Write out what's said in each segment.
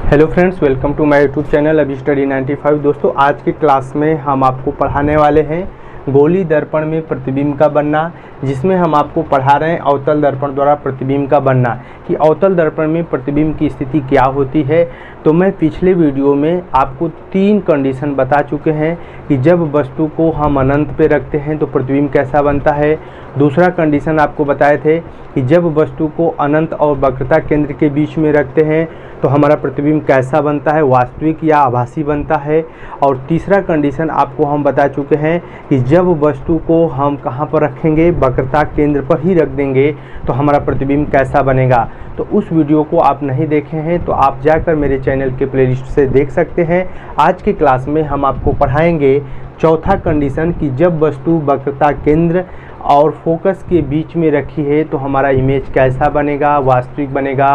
Hello friends, welcome to my YouTube channel अभी study 95। दोस्तों, आज की क्लास में हम आपको पढ़ाने वाले हैं गोली दर्पण में प्रतिबिंब का बनना, जिसमें हम आपको पढ़ा रहे हैं अवतल दर्पण द्वारा प्रतिबिंब का बनना कि अवतल दर्पण में प्रतिबिंब की स्थिति क्या होती है। तो मैं पिछले वीडियो में आपको 3 कंडीशन बता चुके हैं कि जब वस्तु को हम अनंत पे रखते हैं तो प्रतिबिंब कैसा बनता है। दूसरा कंडीशन आपको बताए थे कि जब वस्तु को अनंत और वक्रता केंद्र के बीच में रखते हैं तो हमारा प्रतिबिंब कैसा बनता है, वास्तविक या आभासी बनता है। और तीसरा कंडीशन आपको हम बता चुके हैं कि जब वस्तु को हम कहाँ पर रखेंगे, वक्रता केंद्र पर ही रख देंगे तो हमारा प्रतिबिंब कैसा बनेगा। तो उस वीडियो को आप नहीं देखे हैं तो आप जाकर मेरे चैनल के प्लेलिस्ट से देख सकते हैं। आज की क्लास में हम आपको पढ़ाएंगे चौथा कंडीशन कि जब वस्तु वक्रता केंद्र और फोकस के बीच में रखी है तो हमारा इमेज कैसा बनेगा, वास्तविक बनेगा,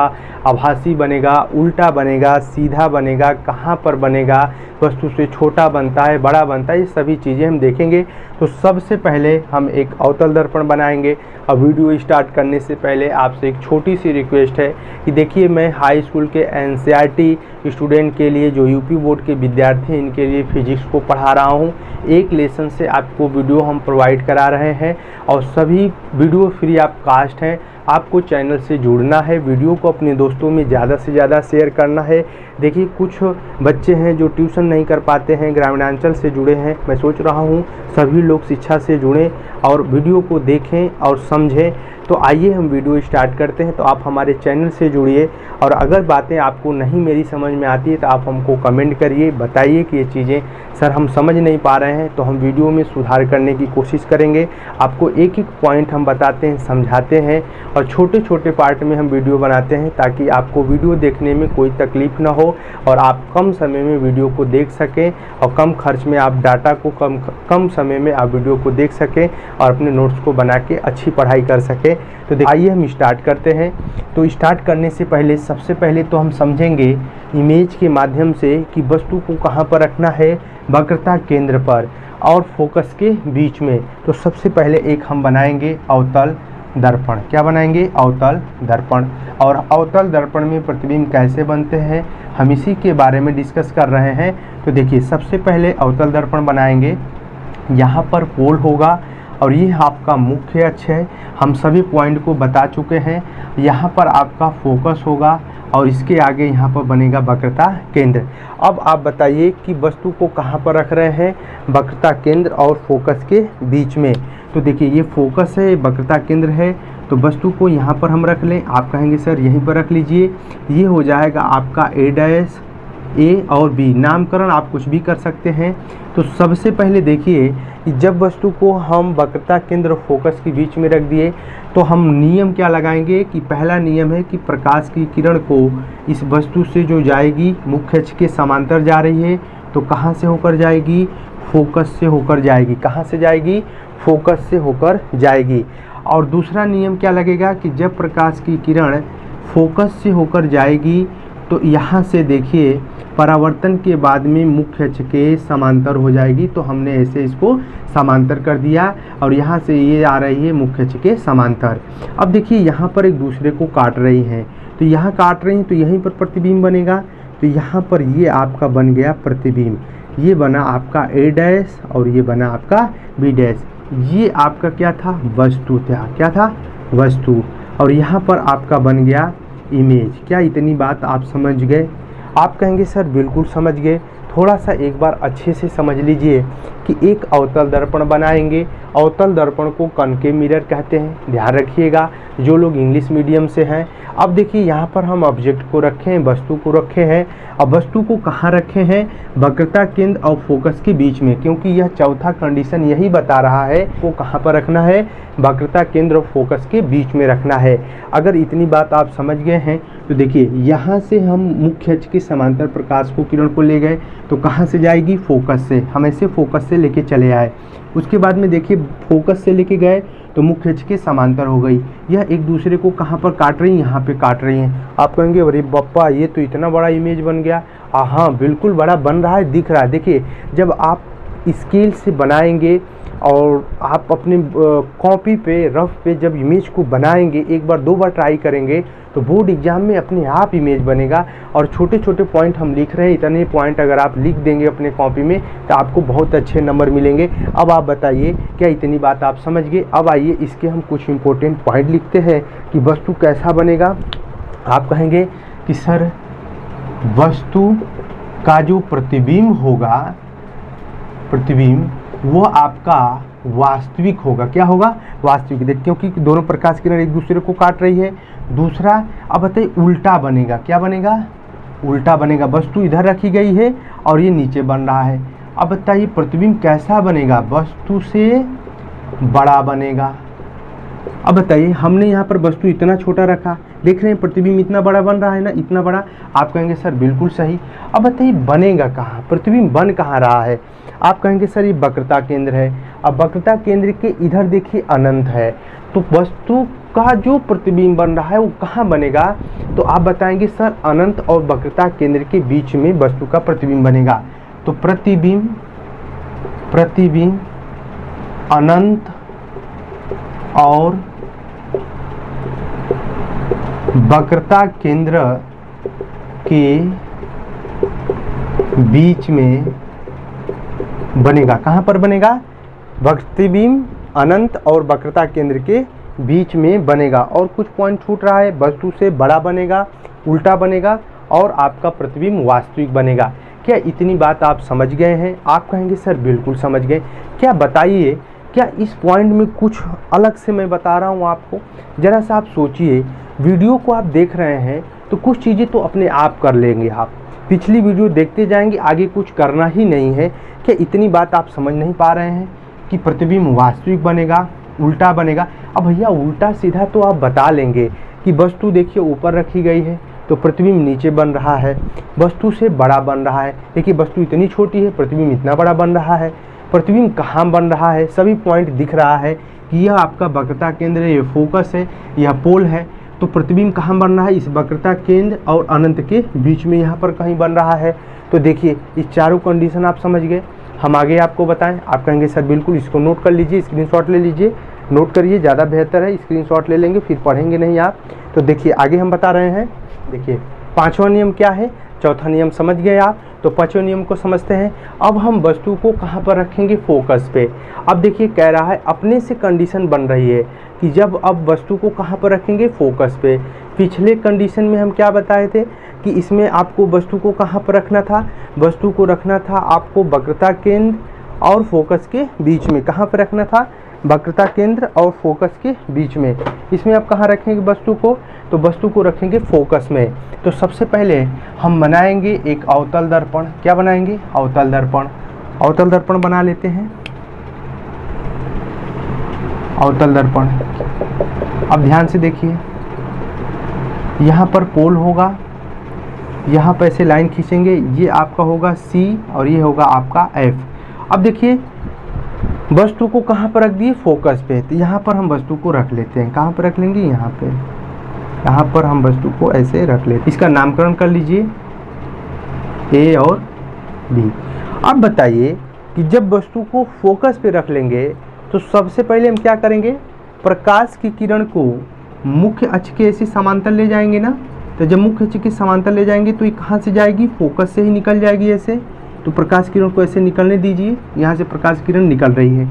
आभासी बनेगा, उल्टा बनेगा, सीधा बनेगा, कहाँ पर बनेगा, वस्तु से छोटा बनता है, बड़ा बनता है, ये सभी चीज़ें हम देखेंगे। तो सबसे पहले हम एक अवतल दर्पण बनाएंगे। अब वीडियो स्टार्ट करने से पहले आपसे एक छोटी सी रिक्वेस्ट है कि देखिए, मैं हाई स्कूल के एनसीईआरटी स्टूडेंट के लिए, जो यूपी बोर्ड के विद्यार्थी हैं, इनके लिए फिजिक्स को पढ़ा रहा हूँ। एक लेसन से आपको वीडियो हम प्रोवाइड करा रहे हैं और सभी वीडियो फ्री ऑफ कास्ट हैं। आपको चैनल से जुड़ना है, वीडियो को अपने दोस्तों में ज़्यादा से ज़्यादा शेयर करना है। देखिए, कुछ बच्चे हैं जो ट्यूशन नहीं कर पाते हैं, ग्रामीणांचल से जुड़े हैं। मैं सोच रहा हूँ सभी लोग शिक्षा से जुड़ें और वीडियो को देखें और समझें। तो आइए हम वीडियो स्टार्ट करते हैं। तो आप हमारे चैनल से जुड़िए और अगर बातें आपको नहीं मेरी समझ में आती है तो आप हमको कमेंट करिए, बताइए कि ये चीज़ें सर हम समझ नहीं पा रहे हैं, तो हम वीडियो में सुधार करने की कोशिश करेंगे। आपको एक एक पॉइंट हम बताते हैं, समझाते हैं और छोटे छोटे पार्ट में हम वीडियो बनाते हैं ताकि आपको वीडियो देखने में कोई तकलीफ़ ना हो और आप कम समय में वीडियो को देख सकें और कम खर्च में आप डाटा को कम समय में आप वीडियो को देख सकें और अपने नोट्स को बना के अच्छी पढ़ाई कर सकें। तो आइए हम स्टार्ट करते हैं। तो स्टार्ट करने से पहले सबसे पहले तो हम समझेंगे इमेज के माध्यम से कि वस्तु को कहाँ पर रखना है, वक्रता केंद्र पर और फोकस के बीच में। तो सबसे पहले एक हम बनाएंगे अवतल दर्पण। क्या बनाएंगे? अवतल दर्पण। और अवतल दर्पण में प्रतिबिंब कैसे बनते हैं, हम इसी के बारे में डिस्कस कर रहे हैं। तो देखिए, सबसे पहले अवतल दर्पण बनाएंगे। यहाँ पर पोल होगा और ये आपका मुख्य अक्ष है। हम सभी पॉइंट को बता चुके हैं। यहाँ पर आपका फोकस होगा और इसके आगे यहाँ पर बनेगा वक्रता केंद्र। अब आप बताइए कि वस्तु को कहाँ पर रख रहे हैं, वक्रता केंद्र और फोकस के बीच में। तो देखिए, ये फोकस है, वक्रता केंद्र है, तो वस्तु को यहाँ पर हम रख लें। आप कहेंगे सर यहीं पर रख लीजिए। ये हो जाएगा आपका ए और बी। नामकरण आप कुछ भी कर सकते हैं। तो सबसे पहले देखिए कि जब वस्तु को हम वक्रता केंद्र और फोकस के बीच में रख दिए तो हम नियम क्या लगाएंगे कि पहला नियम है कि प्रकाश की किरण को इस वस्तु से जो जाएगी, मुख्य अक्ष के समांतर जा रही है, तो कहाँ से होकर जाएगी? फोकस से होकर जाएगी। कहाँ से जाएगी? फोकस से होकर जाएगी। और दूसरा नियम क्या लगेगा कि जब प्रकाश की किरण फोकस से होकर जाएगी तो यहाँ से देखिए परावर्तन के बाद में मुख्य अक्ष के समांतर हो जाएगी। तो हमने ऐसे इसको समांतर कर दिया और यहाँ से ये आ रही है मुख्य अक्ष के समांतर। अब देखिए, यहाँ पर एक दूसरे को काट रही हैं, तो यहाँ काट रही हैं तो यहीं पर प्रतिबिंब बनेगा। तो यहाँ पर ये आपका बन गया प्रतिबिंब। ये बना आपका A' और ये बना आपका B'। ये आपका क्या था? वस्तु था। क्या था? वस्तु। और यहाँ पर आपका बन गया इमेज। क्या इतनी बात आप समझ गए? आप कहेंगे सर बिल्कुल समझ गए। थोड़ा सा एक बार अच्छे से समझ लीजिए कि एक अवतल दर्पण बनाएंगे। अवतल दर्पण को कनकेव मिरर कहते हैं, ध्यान रखिएगा जो लोग इंग्लिश मीडियम से हैं। अब देखिए, यहाँ पर हम ऑब्जेक्ट को रखे हैं, वस्तु को रखे हैं। अब वस्तु को कहाँ रखे हैं? वक्रता केंद्र और फोकस के बीच में, क्योंकि यह चौथा कंडीशन यही बता रहा है वो कहाँ पर रखना है, वक्रता केंद्र और फोकस के बीच में रखना है। अगर इतनी बात आप समझ गए हैं तो देखिए, यहाँ से हम मुख्य अक्ष के समांतर प्रकाश को किरण को ले गए तो कहाँ से जाएगी? फोकस से। हम ऐसे फोकस से लेके चले आए। उसके बाद में देखिए, फोकस से लेके गए तो मुख्य अक्ष के समांतर हो गई। यह एक दूसरे को कहाँ पर काट रही हैं? यहाँ पे काट रही हैं। आप कहेंगे अरे बप्पा, ये तो इतना बड़ा इमेज बन गया। हाँ, बिल्कुल बड़ा बन रहा है, दिख रहा है। देखिए, जब आप स्केल से बनाएंगे और आप अपने कॉपी पे रफ पे जब इमेज को बनाएंगे, एक बार 2 बार ट्राई करेंगे तो बोर्ड एग्जाम में अपने आप इमेज बनेगा। और छोटे छोटे पॉइंट हम लिख रहे हैं, इतने पॉइंट अगर आप लिख देंगे अपने कॉपी में तो आपको बहुत अच्छे नंबर मिलेंगे। अब आप बताइए क्या इतनी बात आप समझ गए? अब आइए इसके हम कुछ इंपॉर्टेंट पॉइंट लिखते हैं कि वस्तु कैसा बनेगा। आप कहेंगे कि सर वस्तु का जो प्रतिबिंब होगा, प्रतिबिंब वो आपका वास्तविक होगा। क्या होगा? वास्तविक। देख, क्योंकि दोनों प्रकाश किरण एक दूसरे को काट रही है। दूसरा, अब बताइए उल्टा बनेगा। क्या बनेगा? उल्टा बनेगा। वस्तु इधर रखी गई है और ये नीचे बन रहा है। अब बताइए प्रतिबिंब कैसा बनेगा? वस्तु से बड़ा बनेगा। अब बताइए हमने यहाँ पर वस्तु इतना छोटा रखा, देख रहे हैं प्रतिबिंब इतना बड़ा बन रहा है ना, इतना बड़ा। आप कहेंगे सर बिल्कुल सही। अब बताइए बनेगा कहाँ? प्रतिबिंब बन कहाँ रहा है? आप कहेंगे सर ये वक्रता केंद्र है। अब वक्रता केंद्र के इधर देखिए अनंत है, तो वस्तु का जो प्रतिबिंब बन रहा है वो कहाँ बनेगा? तो आप बताएंगे सर अनंत और वक्रता केंद्र के बीच में वस्तु का प्रतिबिंब बनेगा। तो प्रतिबिंब अनंत और वक्रता केंद्र के बीच में बनेगा। कहाँ पर बनेगा? प्रतिबिंब अनंत और वक्रता केंद्र के बीच में बनेगा। और कुछ पॉइंट छूट रहा है। वस्तु से बड़ा बनेगा, उल्टा बनेगा और आपका प्रतिबिंब वास्तविक बनेगा। क्या इतनी बात आप समझ गए हैं? आप कहेंगे सर बिल्कुल समझ गए। क्या बताइए, क्या इस पॉइंट में कुछ अलग से मैं बता रहा हूँ आपको? ज़रा सा आप सोचिए, वीडियो को आप देख रहे हैं तो कुछ चीज़ें तो अपने आप कर लेंगे। आप पिछली वीडियो देखते जाएंगे, आगे कुछ करना ही नहीं है। क्या इतनी बात आप समझ नहीं पा रहे हैं कि प्रतिबिंब वास्तविक बनेगा, उल्टा बनेगा? अब भैया उल्टा सीधा तो आप बता लेंगे कि वस्तु देखिए ऊपर रखी गई है तो प्रतिबिंब नीचे बन रहा है, वस्तु से बड़ा बन रहा है। देखिए वस्तु इतनी छोटी है, प्रतिबिंब इतना बड़ा बन रहा है। प्रतिबिंब कहाँ बन रहा है? सभी पॉइंट दिख रहा है कि यह आपका वक्रता केंद्र है, यह फोकस है, यह पोल है। तो प्रतिबिंब कहाँ बन रहा है? इस वक्रता केंद्र और अनंत के बीच में यहाँ पर कहीं बन रहा है। तो देखिए इस चारों कंडीशन आप समझ गए। हम आगे आपको बताएं। आप कहेंगे सर बिल्कुल, इसको नोट कर लीजिए, स्क्रीनशॉट ले लीजिए, नोट करिए, ज़्यादा बेहतर है। स्क्रीनशॉट ले लेंगे फिर पढ़ेंगे नहीं आप। तो देखिए आगे हम बता रहे हैं। देखिए 5वां नियम क्या है? चौथा नियम समझ गए आप। तो 5वें नियम को समझते हैं। अब हम वस्तु को कहाँ पर रखेंगे? फोकस पे। अब देखिए कह रहा है अपने से कंडीशन बन रही है कि जब अब वस्तु को कहाँ पर रखेंगे? फोकस पे। पिछले कंडीशन में हम क्या बताए थे कि इसमें आपको वस्तु को कहाँ पर रखना था? वस्तु को रखना था आपको वक्रता केंद्र और फोकस के बीच में। कहाँ पर रखना था? वक्रता केंद्र और फोकस के बीच में। इसमें आप कहाँ रखेंगे वस्तु को? तो वस्तु को रखेंगे फोकस में। तो सबसे पहले हम बनाएंगे एक अवतल दर्पण। क्या बनाएंगे? अवतल दर्पण। अवतल दर्पण बना लेते हैं। अवतल दर्पण। अब ध्यान से देखिए, यहाँ पर पोल होगा, यहाँ पर ऐसे लाइन खींचेंगे, ये आपका होगा C और ये होगा आपका F। अब देखिए वस्तु को कहाँ पर रख दिए? फोकस पे। तो यहाँ पर हम वस्तु को रख लेते हैं। कहाँ पर रख लेंगे? यहाँ पे। यहाँ पर हम वस्तु को ऐसे रख लेते हैं। इसका नामकरण कर लीजिए A और B। अब बताइए कि जब वस्तु को फोकस पे रख लेंगे तो सबसे पहले हम क्या करेंगे? प्रकाश की किरण को मुख्य अक्ष के ऐसे समांतर ले जाएंगे ना। तो जब मुख्य अक्ष के समांतर ले जाएंगे तो ये कहाँ से जाएगी? फोकस से ही निकल जाएगी ऐसे। तो प्रकाश किरण को ऐसे निकलने दीजिए, यहाँ से प्रकाश किरण निकल रही है।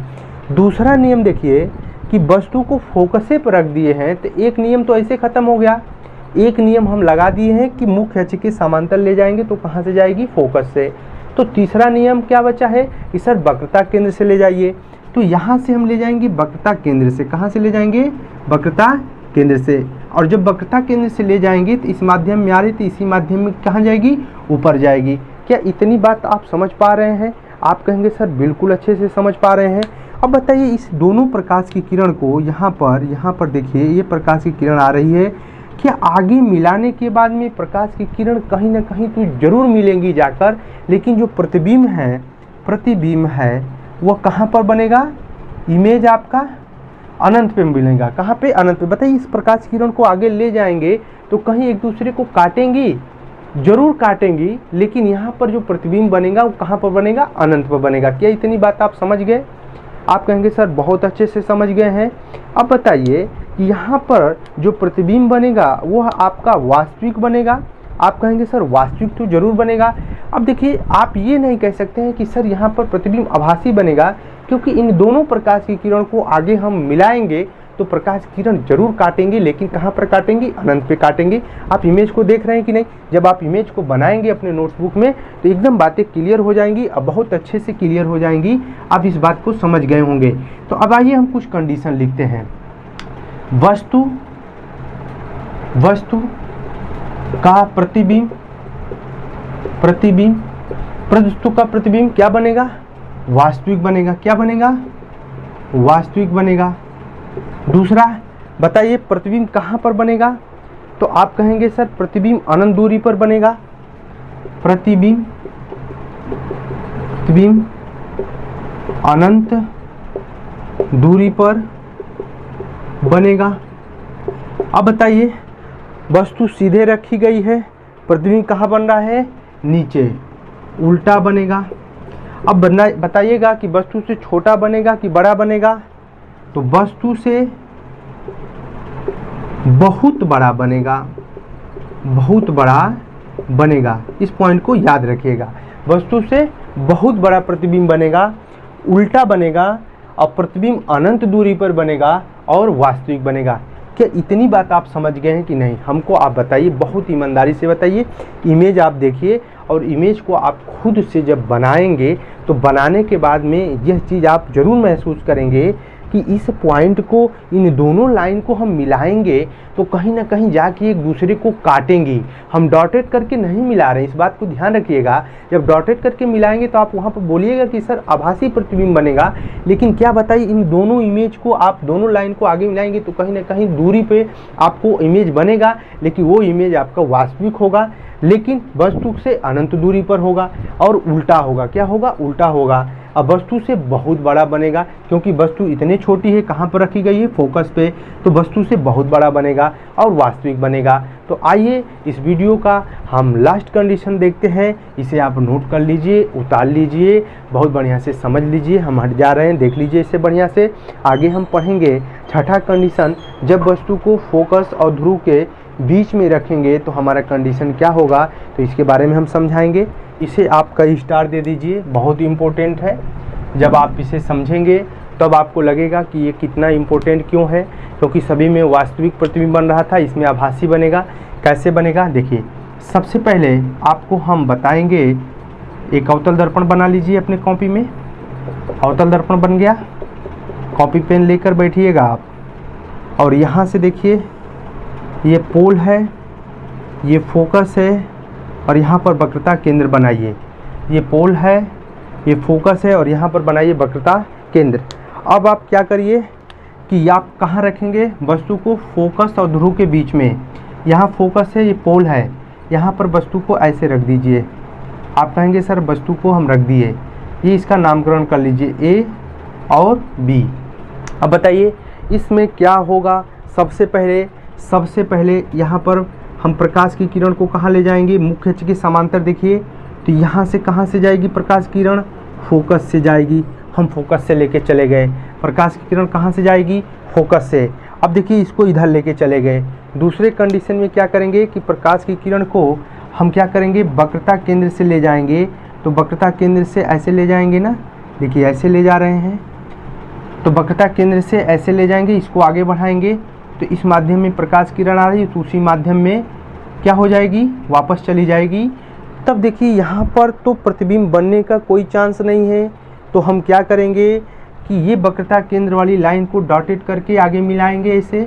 दूसरा नियम देखिए कि वस्तु को फोकस पर रख दिए हैं तो एक नियम तो ऐसे खत्म हो गया। एक नियम हम लगा दिए हैं कि मुख्य अक्ष के समांतर ले जाएंगे तो कहाँ से जाएगी? फोकस से। तो तीसरा नियम क्या बचा है कि सर वक्रता केंद्र से ले जाइए। तो यहाँ से हम ले जाएंगे वक्रता केंद्र से। कहाँ से ले जाएंगे? वक्रता केंद्र से। और जब वक्रता केंद्र से ले जाएंगे तो इस माध्यम में आ रही तो इसी माध्यम में कहाँ जाएगी? ऊपर जाएगी। क्या इतनी बात आप समझ पा रहे हैं? आप कहेंगे सर बिल्कुल अच्छे से समझ पा रहे हैं। अब बताइए इस दोनों प्रकाश की किरण को यहाँ पर देखिए, ये प्रकाश की किरण आ रही है। क्या आगे मिलाने के बाद में प्रकाश की किरण कहीं ना कहीं तो जरूर मिलेंगी जाकर, लेकिन जो प्रतिबिंब है वह कहाँ पर बनेगा? इमेज आपका अनंत पे मिलेगा। कहाँ पे? अनंत पे। बताइए इस प्रकाश किरण को आगे ले जाएंगे तो कहीं एक दूसरे को काटेंगी? जरूर काटेंगी, लेकिन यहाँ पर जो प्रतिबिंब बनेगा वो कहाँ पर बनेगा? अनंत पर बनेगा। क्या इतनी बात आप समझ गए? आप कहेंगे सर बहुत अच्छे से समझ गए हैं। अब बताइए कि यहाँ पर जो प्रतिबिंब बनेगा वो आपका वास्तविक बनेगा। आप कहेंगे सर वास्तविक तो जरूर बनेगा। अब देखिए आप ये नहीं कह सकते हैं कि सर यहाँ पर प्रतिबिंब आभासी बनेगा, क्योंकि इन दोनों प्रकाश की किरण को आगे हम मिलाएंगे तो प्रकाश की किरण जरूर काटेंगे, लेकिन कहाँ पर काटेंगे, अनंत पे काटेंगे। आप इमेज को देख रहे हैं कि नहीं? जब आप इमेज को बनाएंगे अपने नोटबुक में तो एकदम बातें क्लियर हो जाएंगी, अब बहुत अच्छे से क्लियर हो जाएंगी। आप इस बात को समझ गए होंगे। तो अब आइए हम कुछ कंडीशन लिखते हैं। वस्तु का प्रतिबिंब वस्तु का प्रतिबिंब क्या बनेगा? वास्तविक बनेगा। क्या बनेगा? वास्तविक बनेगा। दूसरा बताइए प्रतिबिंब कहाँ पर बनेगा? तो आप कहेंगे सर प्रतिबिंब अनंत दूरी पर बनेगा। प्रतिबिंब अनंत दूरी पर बनेगा। अब बताइए वस्तु सीधे रखी गई है, प्रतिबिंब कहाँ बन रहा है? नीचे, उल्टा बनेगा। अब बताइएगा कि वस्तु से छोटा बनेगा कि बड़ा बनेगा? तो वस्तु से बहुत बड़ा बनेगा, बहुत बड़ा बनेगा। इस पॉइंट को याद रखिएगा। वस्तु से बहुत बड़ा प्रतिबिंब बनेगा, उल्टा बनेगा और प्रतिबिंब अनंत दूरी पर बनेगा और वास्तविक बनेगा। क्या इतनी बात आप समझ गए हैं कि नहीं? हमको आप बताइए, बहुत ईमानदारी से बताइए। इमेज आप देखिए और इमेज को आप खुद से जब बनाएंगे तो बनाने के बाद में यह चीज़ आप जरूर महसूस करेंगे कि इस पॉइंट को, इन दोनों लाइन को हम मिलाएंगे तो कहीं ना कहीं जाके एक दूसरे को काटेंगी। हम डॉटेड करके नहीं मिला रहे हैं, इस बात को ध्यान रखिएगा। जब डॉटेड करके मिलाएंगे तो आप वहाँ पर बोलिएगा कि सर आभासी प्रतिबिंब बनेगा, लेकिन क्या बताइए इन दोनों इमेज को, आप दोनों लाइन को आगे मिलाएंगे तो कहीं ना कहीं दूरी पे आपको इमेज बनेगा, लेकिन वो इमेज आपका वास्तविक होगा, लेकिन वस्तु से अनंत दूरी पर होगा और उल्टा होगा। क्या होगा? उल्टा होगा। अब वस्तु से बहुत बड़ा बनेगा, क्योंकि वस्तु इतनी छोटी है, कहाँ पर रखी गई है? फोकस पे, तो वस्तु से बहुत बड़ा बनेगा और वास्तविक बनेगा। तो आइए इस वीडियो का हम लास्ट कंडीशन देखते हैं। इसे आप नोट कर लीजिए, उतार लीजिए, बहुत बढ़िया से समझ लीजिए। हम हट जा रहे हैं, देख लीजिए इसे बढ़िया से। आगे हम पढ़ेंगे छठा कंडीशन, जब वस्तु को फोकस और ध्रुव के बीच में रखेंगे तो हमारा कंडीशन क्या होगा, तो इसके बारे में हम समझाएंगे। इसे आप कई स्टार दे दीजिए, बहुत इम्पोर्टेंट है। जब आप इसे समझेंगे तब आपको लगेगा कि ये कितना इम्पोर्टेंट क्यों है, क्योंकि सभी में वास्तविक प्रतिबिंब बन रहा था, इसमें आभासी बनेगा। कैसे बनेगा देखिए। सबसे पहले आपको हम बताएंगे, एक अवतल दर्पण बना लीजिए अपने कॉपी में। अवतल दर्पण बन गया, कॉपी पेन लेकर बैठिएगा आप, और यहाँ से देखिए ये पोल है, ये फोकस है, और यहाँ पर वक्रता केंद्र बनाइए। ये पोल है, ये फोकस है, और यहाँ पर बनाइए वक्रता केंद्र। अब आप क्या करिए कि आप कहाँ रखेंगे वस्तु को? फोकस और ध्रुव के बीच में। यहाँ फोकस है, ये पोल है, यहाँ पर वस्तु को ऐसे रख दीजिए। आप कहेंगे सर वस्तु को हम रख दिए, ये इसका नामकरण कर लीजिए ए और बी। अब बताइए इसमें क्या होगा? सबसे पहले यहाँ पर हम प्रकाश की किरण को कहाँ ले जाएंगे? मुख्य अक्ष के समांतर। देखिए तो यहाँ से कहाँ से जाएगी प्रकाश की किरण? फोकस से जाएगी। हम फोकस से लेके चले गए। प्रकाश की किरण कहाँ से जाएगी? फोकस से। अब देखिए इसको इधर लेके चले गए। दूसरे कंडीशन में क्या करेंगे कि प्रकाश की किरण को हम क्या करेंगे? वक्रता केंद्र से ले जाएंगे। तो वक्रता केंद्र से ऐसे ले जाएंगे ना, देखिए ऐसे ले जा रहे हैं, तो वक्रता केंद्र से ऐसे ले जाएंगे, इसको आगे बढ़ाएंगे तो इस माध्यम में प्रकाश किरण आ रही है, तो उसी माध्यम में क्या हो जाएगी? वापस चली जाएगी। तब देखिए यहाँ पर तो प्रतिबिंब बनने का कोई चांस नहीं है, तो हम क्या करेंगे कि ये वक्रता केंद्र वाली लाइन को डॉटेड करके आगे मिलाएंगे ऐसे।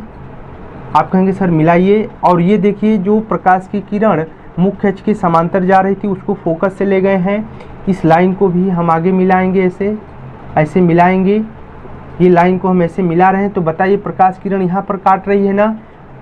आप कहेंगे सर मिलाइए, और ये देखिए जो प्रकाश की किरण मुख्य अक्ष के समांतर जा रही थी उसको फोकस से ले गए हैं, इस लाइन को भी हम आगे मिलाएंगे ऐसे मिलाएंगे। ये लाइन को हम ऐसे मिला रहे हैं, तो बताइए प्रकाश किरण यहाँ पर काट रही है ना,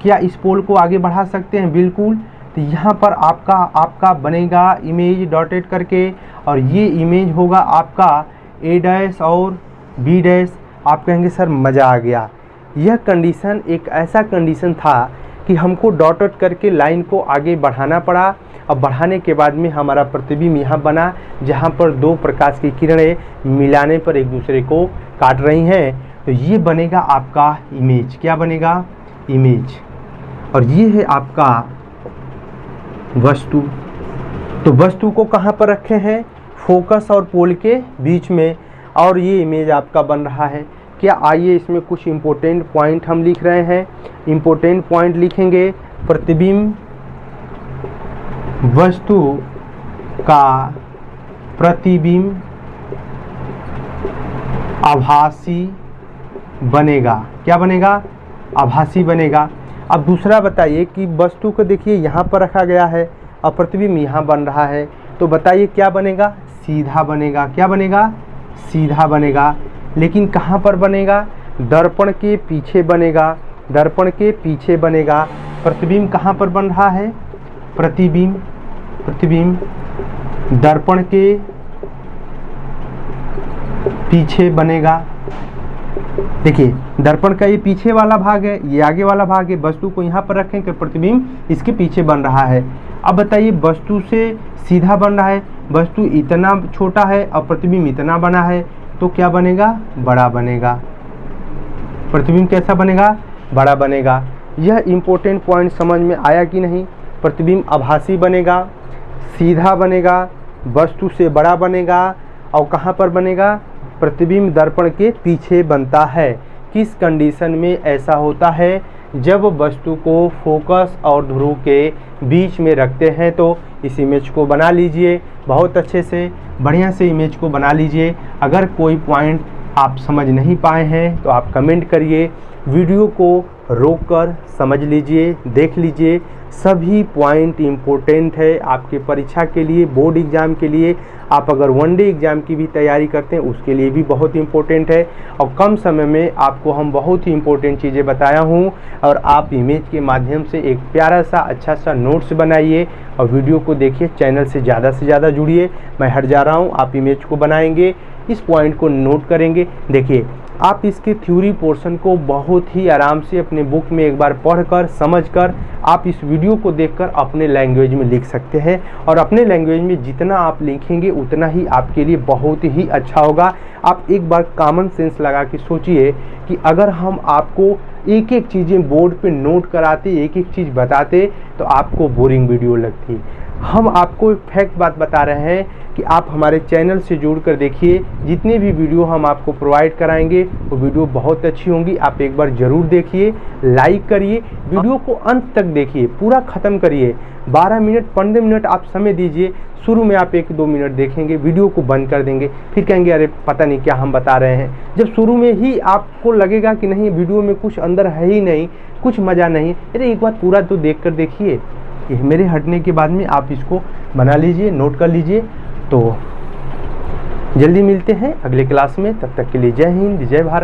क्या इस पोल को आगे बढ़ा सकते हैं? बिल्कुल। तो यहाँ पर आपका बनेगा इमेज डॉटेड करके, और ये इमेज होगा आपका ए डैश और बी डैश। आप कहेंगे सर मज़ा आ गया। यह कंडीशन एक ऐसा कंडीशन था कि हमको डॉट डॉट करके लाइन को आगे बढ़ाना पड़ा। अब बढ़ाने के बाद में हमारा प्रतिबिंब यहाँ बना, जहाँ पर दो प्रकाश की किरणें मिलाने पर एक दूसरे को काट रही हैं। तो ये बनेगा आपका इमेज। क्या बनेगा? इमेज। और ये है आपका वस्तु। तो वस्तु को कहाँ पर रखे हैं? फोकस और पोल के बीच में। और ये इमेज आपका बन रहा है। क्या आइए इसमें कुछ इम्पोर्टेंट पॉइंट हम लिख रहे हैं। इम्पोर्टेंट पॉइंट लिखेंगे, प्रतिबिंब वस्तु का प्रतिबिंब आभासी बनेगा। क्या बनेगा? आभासी बनेगा। अब दूसरा बताइए कि वस्तु को देखिए यहाँ पर रखा गया है और प्रतिबिंब यहाँ बन रहा है, तो बताइए क्या बनेगा? सीधा बनेगा। क्या बनेगा? सीधा बनेगा। लेकिन कहाँ पर बनेगा? दर्पण के पीछे बनेगा। दर्पण के पीछे बनेगा। प्रतिबिंब कहाँ पर बन रहा है? प्रतिबिंब दर्पण के पीछे बनेगा। देखिए दर्पण का ये पीछे वाला भाग है, ये आगे वाला भाग है। वस्तु को यहाँ पर रखें कि प्रतिबिंब इसके पीछे बन रहा है। अब बताइए वस्तु से सीधा बन रहा है, वस्तु इतना छोटा है और प्रतिबिंब इतना बना है, तो क्या बनेगा? बड़ा बनेगा। प्रतिबिंब कैसा बनेगा? बड़ा बनेगा। यह इंपॉर्टेंट पॉइंट समझ में आया कि नहीं? प्रतिबिंब आभासी बनेगा, सीधा बनेगा, वस्तु से बड़ा बनेगा और कहाँ पर बनेगा? प्रतिबिंब दर्पण के पीछे बनता है। किस कंडीशन में ऐसा होता है? जब वस्तु को फोकस और ध्रुव के बीच में रखते हैं। तो इस इमेज को बना लीजिए बहुत अच्छे से, बढ़िया से इमेज को बना लीजिए। अगर कोई पॉइंट आप समझ नहीं पाए हैं तो आप कमेंट करिए, वीडियो को रोककर समझ लीजिए, देख लीजिए। सभी पॉइंट इम्पोर्टेंट है आपके परीक्षा के लिए, बोर्ड एग्ज़ाम के लिए। आप अगर वनडे एग्ज़ाम की भी तैयारी करते हैं उसके लिए भी बहुत इम्पोर्टेंट है। और कम समय में आपको हम बहुत ही इम्पोर्टेंट चीज़ें बताया हूँ। और आप इमेज के माध्यम से एक प्यारा सा अच्छा सा नोट्स बनाइए और वीडियो को देखिए। चैनल से ज़्यादा जुड़िए। मैं हट जा रहा हूँ, आप इमेज को बनाएंगे, इस पॉइंट को नोट करेंगे। देखिए आप इसके थ्योरी पोर्शन को बहुत ही आराम से अपने बुक में एक बार पढ़कर समझकर आप इस वीडियो को देखकर अपने लैंग्वेज में लिख सकते हैं। और अपने लैंग्वेज में जितना आप लिखेंगे उतना ही आपके लिए बहुत ही अच्छा होगा। आप एक बार कॉमन सेंस लगा के सोचिए कि अगर हम आपको एक एक चीज़ें बोर्ड पे नोट कराते, एक एक चीज़ बताते, तो आपको बोरिंग वीडियो लगती। हम आपको एक फैक्ट बात बता रहे हैं कि आप हमारे चैनल से जुड़कर देखिए। जितने भी वीडियो हम आपको प्रोवाइड कराएंगे वो वीडियो बहुत अच्छी होंगी। आप एक बार ज़रूर देखिए, लाइक करिए, वीडियो को अंत तक देखिए, पूरा ख़त्म करिए। 12 मिनट 15 मिनट आप समय दीजिए। शुरू में आप 1-2 मिनट देखेंगे, वीडियो को बंद कर देंगे, फिर कहेंगे अरे पता नहीं क्या हम बता रहे हैं। जब शुरू में ही आपको लगेगा कि नहीं वीडियो में कुछ अंदर है ही नहीं, कुछ मज़ा नहीं, अरे एक बार पूरा तो देख कर देखिए। मेरे हटने के बाद में आप इसको बना लीजिए, नोट कर लीजिए। तो जल्दी मिलते हैं अगले क्लास में, तब तक के लिए जय हिंद, जय भारत।